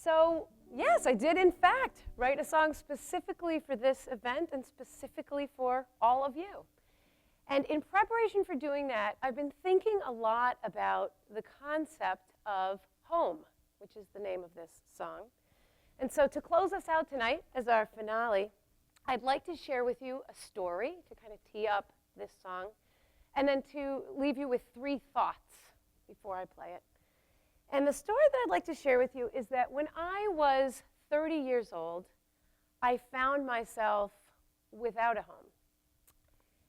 So, yes, I did, in fact, write a song specifically for this event and specifically for all of you. And in preparation for doing that, I've been thinking a lot about the concept of home, which is the name of this song. And so to close us out tonight as our finale, I'd like to share with you a story to kind of tee up this song, and then to leave you with 3 thoughts before I play it. And the story that I'd like to share with you is that when I was 30 years old, I found myself without a home.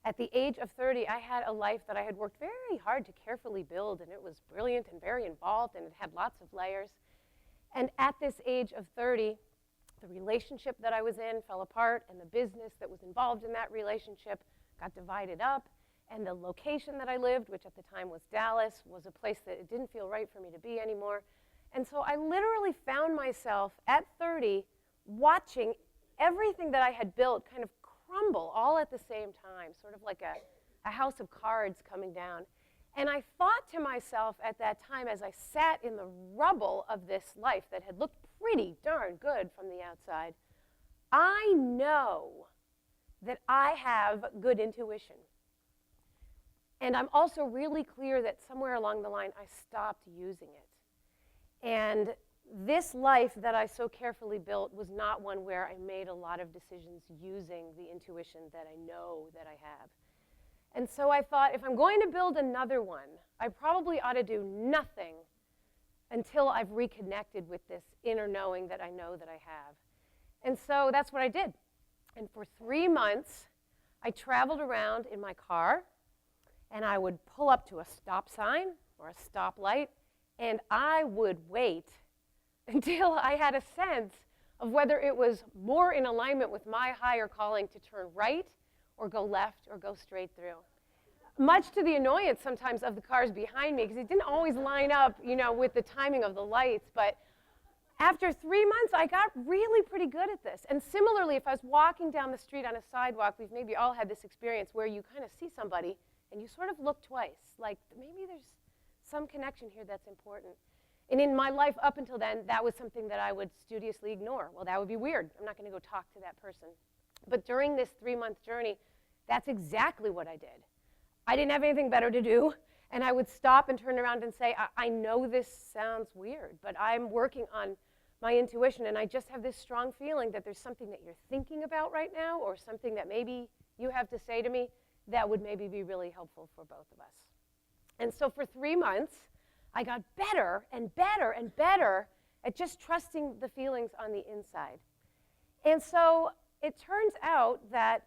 At the age of 30, I had a life that I had worked very hard to carefully build, and it was brilliant and very involved, and it had lots of layers. And at this age of 30, the relationship that I was in fell apart, and the business that was involved in that relationship got divided up, and the location that I lived, which at the time was Dallas, was a place that it didn't feel right for me to be anymore. And so I literally found myself at 30 watching everything that I had built kind of crumble all at the same time, sort of like a house of cards coming down. And I thought to myself at that time, as I sat in the rubble of this life that had looked pretty darn good from the outside, I know that I have good intuition. And I'm also really clear that somewhere along the line, I stopped using it. And this life that I so carefully built was not one where I made a lot of decisions using the intuition that I know that I have. And so I thought, if I'm going to build another one, I probably ought to do nothing until I've reconnected with this inner knowing that I know that I have. And so that's what I did. And for 3 months, I traveled around in my car, and I would pull up to a stop sign or a stoplight, and I would wait until I had a sense of whether it was more in alignment with my higher calling to turn right or go left or go straight through. Much to the annoyance sometimes of the cars behind me, because it didn't always line up, with the timing of the lights. But after 3 months, I got really pretty good at this. And similarly, if I was walking down the street on a sidewalk, we've maybe all had this experience where you kind of see somebody and you sort of look twice, like maybe there's some connection here that's important. And in my life up until then, that was something that I would studiously ignore. Well, that would be weird. I'm not going to go talk to that person. But during this 3-month journey, that's exactly what I did. I didn't have anything better to do, and I would stop and turn around and say, I know this sounds weird, but I'm working on my intuition, and I just have this strong feeling that there's something that you're thinking about right now, or something that maybe you have to say to me that would maybe be really helpful for both of us. And so for 3 months, I got better and better and better at just trusting the feelings on the inside. And so it turns out that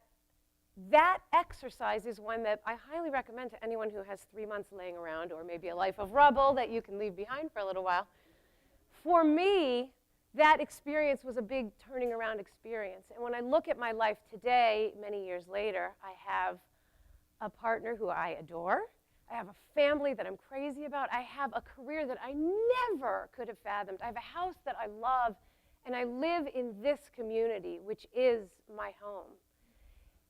that exercise is one that I highly recommend to anyone who has 3 months laying around, or maybe a life of rubble that you can leave behind for a little while. For me, that experience was a big turning around experience. And when I look at my life today, many years later, I have a partner who I adore. I have a family that I'm crazy about. I have a career that I never could have fathomed. I have a house that I love, and I live in this community, which is my home.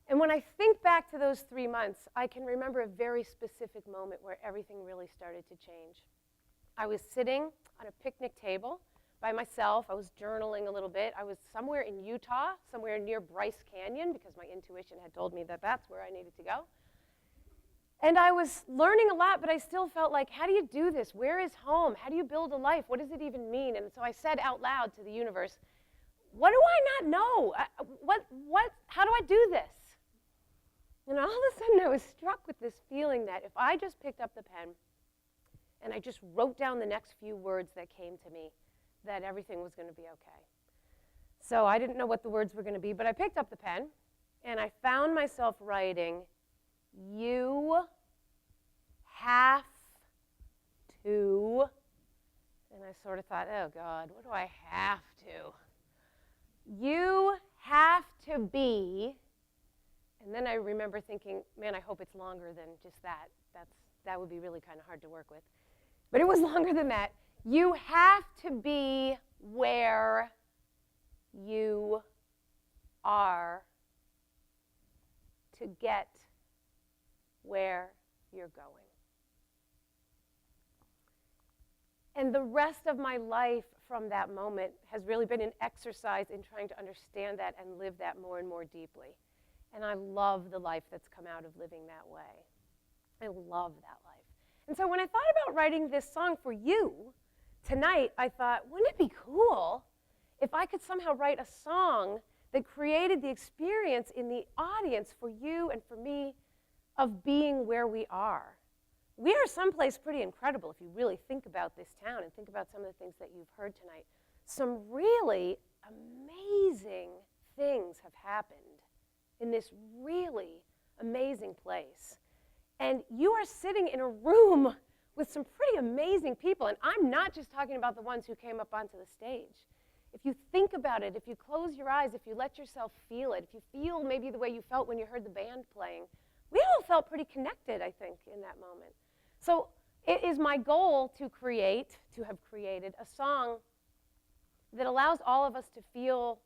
And when I think back to those 3 months, I can remember a very specific moment where everything really started to change. I was sitting on a picnic table by myself. I was journaling a little bit. I was somewhere in Utah, somewhere near Bryce Canyon, because my intuition had told me that that's where I needed to go. And I was learning a lot, but I still felt like, how do you do this? Where is home? How do you build a life? What does it even mean? And so I said out loud to the universe, what do I not know? How do I do this? And all of a sudden I was struck with this feeling that if I just picked up the pen and I just wrote down the next few words that came to me, that everything was going to be okay. So I didn't know what the words were going to be, but I picked up the pen and I found myself writing, you have to, and I sort of thought, oh God, what do I have to? You have to be, and then I remember thinking, man, I hope it's longer than just that. That would be really kind of hard to work with. But it was longer than that. You have to be where you are to get where you're going. And the rest of my life from that moment has really been an exercise in trying to understand that and live that more and more deeply. And I love the life that's come out of living that way. I love that life. And so when I thought about writing this song for you tonight, I thought, wouldn't it be cool if I could somehow write a song that created the experience in the audience for you and for me of being where we are. We are someplace pretty incredible if you really think about this town and think about some of the things that you've heard tonight. Some really amazing things have happened in this really amazing place. And you are sitting in a room with some pretty amazing people. And I'm not just talking about the ones who came up onto the stage. If you think about it, if you close your eyes, if you let yourself feel it, if you feel maybe the way you felt when you heard the band playing, we all felt pretty connected, I think, in that moment. So it is my goal to have created a song that allows all of us to feel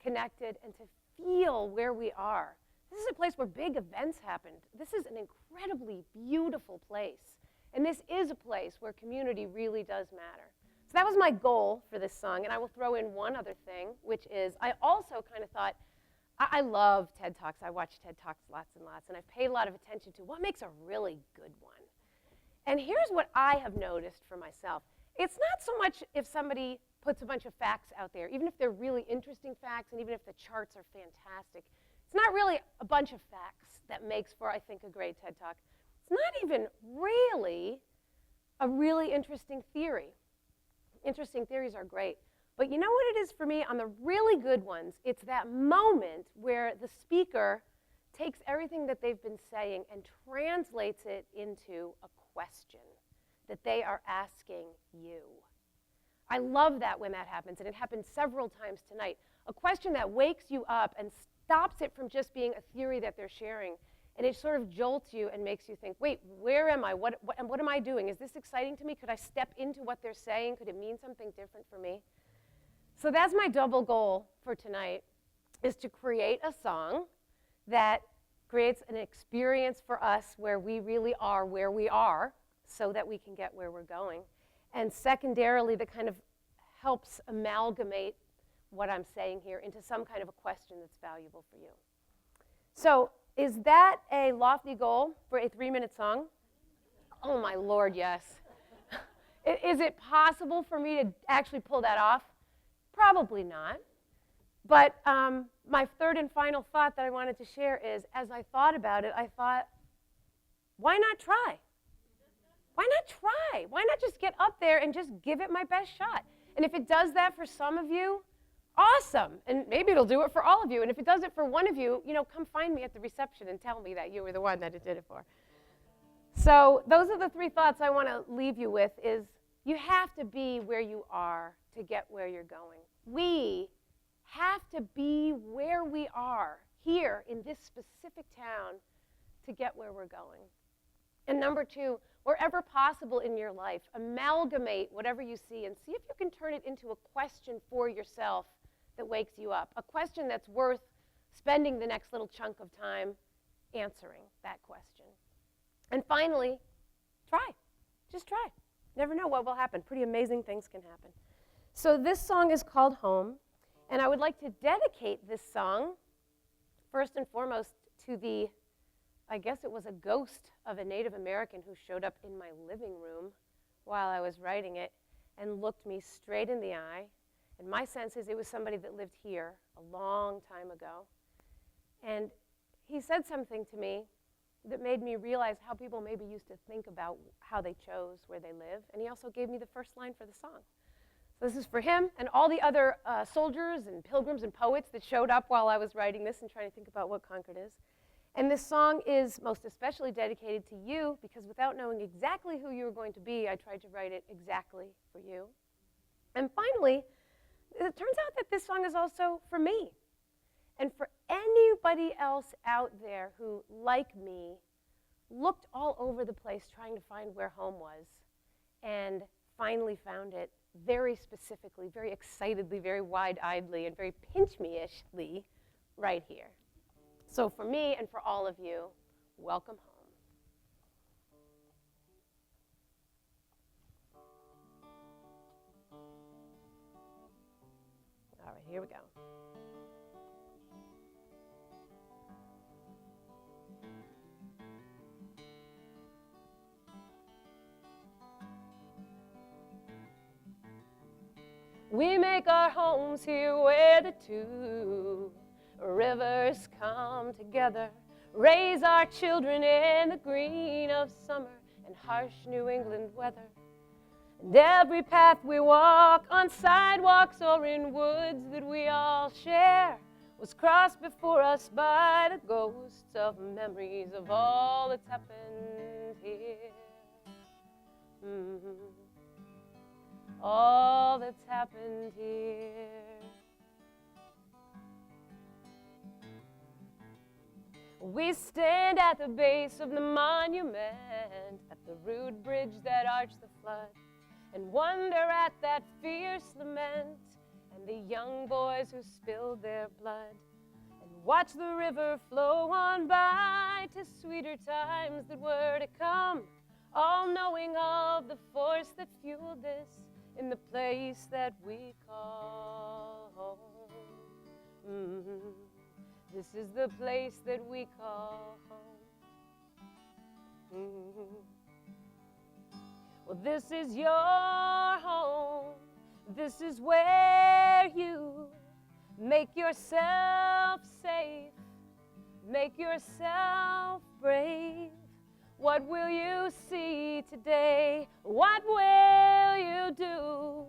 connected and to feel where we are. This is a place where big events happened. This is an incredibly beautiful place. And this is a place where community really does matter. So that was my goal for this song. And I will throw in one other thing, which is I also kind of thought, I love TED Talks. I watch TED Talks lots and lots. And I've paid a lot of attention to what makes a really good one. And here's what I have noticed for myself. It's not so much if somebody puts a bunch of facts out there, even if they're really interesting facts and even if the charts are fantastic. It's not really a bunch of facts that makes for, I think, a great TED Talk. It's not even really a really interesting theory. Interesting theories are great. But you know what it is for me on the really good ones? It's that moment where the speaker takes everything that they've been saying and translates it into a question that they are asking you. I love that when that happens, and it happened several times tonight. A question that wakes you up and stops it from just being a theory that they're sharing, and it sort of jolts you and makes you think, wait, where am I? What am I doing? Is this exciting to me? Could I step into what they're saying? Could it mean something different for me? So that's my double goal for tonight, is to create a song that creates an experience for us where we really are where we are so that we can get where we're going. And secondarily, that kind of helps amalgamate what I'm saying here into some kind of a question that's valuable for you. So is that a lofty goal for a 3-minute song? Oh my Lord, yes. Is it possible for me to actually pull that off? Probably not. But my third and final thought that I wanted to share is, as I thought about it, I thought, why not try? Why not try? Why not just get up there and just give it my best shot? And if it does that for some of you, awesome. And maybe it'll do it for all of you. And if it does it for one of you, come find me at the reception and tell me that you were the one that it did it for. So those are the 3 thoughts I want to leave you with, is you have to be where you are to get where you're going. We have to be where we are here in this specific town to get where we're going. And number 2, wherever possible in your life, amalgamate whatever you see and see if you can turn it into a question for yourself that wakes you up, a question that's worth spending the next little chunk of time answering that question. And finally, try. Just try. Never know what will happen. Pretty amazing things can happen. So this song is called Home, and I would like to dedicate this song first and foremost to the, I guess it was a ghost of a Native American who showed up in my living room while I was writing it and looked me straight in the eye. And my sense is it was somebody that lived here a long time ago. And he said something to me that made me realize how people maybe used to think about how they chose where they live. And he also gave me the first line for the song. So this is for him and all the other soldiers and pilgrims and poets that showed up while I was writing this and trying to think about what Concord is. And this song is most especially dedicated to you, because without knowing exactly who you were going to be, I tried to write it exactly for you. And finally, it turns out that this song is also for me. And for anybody else out there who, like me, looked all over the place trying to find where home was and finally found it very specifically, very excitedly, very wide-eyedly, and very pinch-me-ishly right here. So for me and for all of you, welcome home. here we go. We make our homes here where the two rivers come together, raise our children in the green of summer and harsh New England weather. And every path we walk, on sidewalks or in woods that we all share, was crossed before us by the ghosts of memories of all that's happened here. All that's happened here. We stand at the base of the monument, at the rude bridge that arched the flood, and wonder at that fierce lament and the young boys who spilled their blood, and watch the river flow on by to sweeter times that were to come, all knowing of the force that fueled this in the place that we call home. This is the place that we call home. Well, this is your home. This is where you make yourself safe, make yourself brave. What will you see today? What will you do?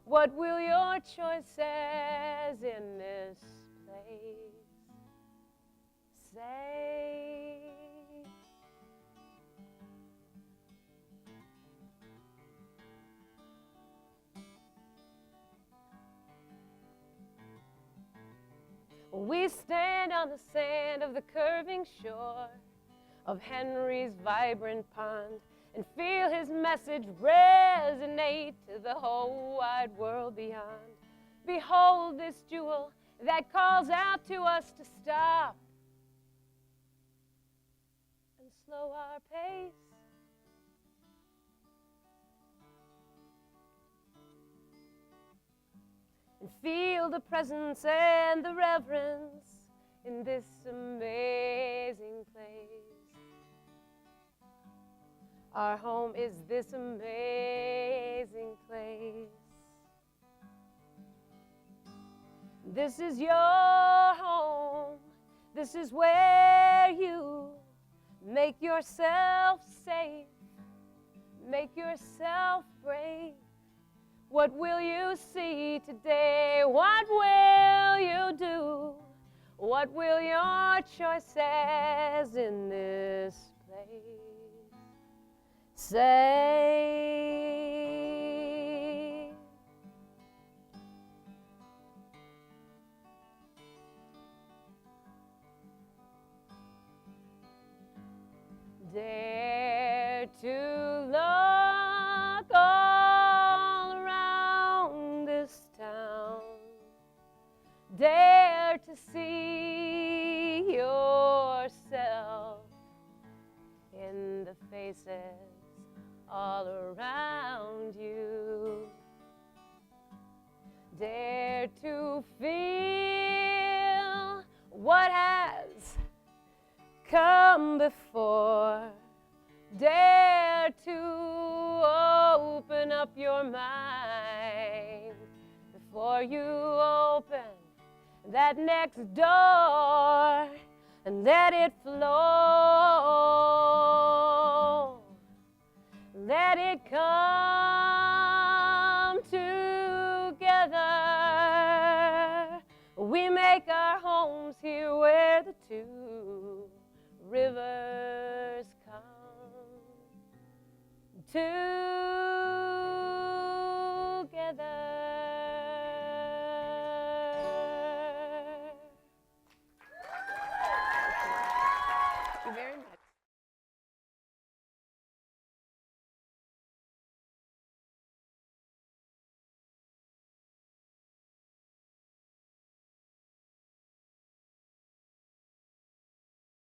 What will your choices in this place say? We stand on the sand of the curving shore of Henry's vibrant pond and feel his message resonate to the whole wide world beyond. Behold this jewel that calls out to us to stop and slow our pace. And feel the presence and the reverence in this amazing place. Our home is this amazing place. This is your home. This is where you make yourself safe, make yourself brave. What will you see today? What will you do? What will your choices in this place say? Dare to look all around this town. Dare to see yourself in the faces all around you. Dare to feel what has come before. Dare to open up your mind before you open that next door and let it flow. Let it come together. We make our homes here where the two rivers come together.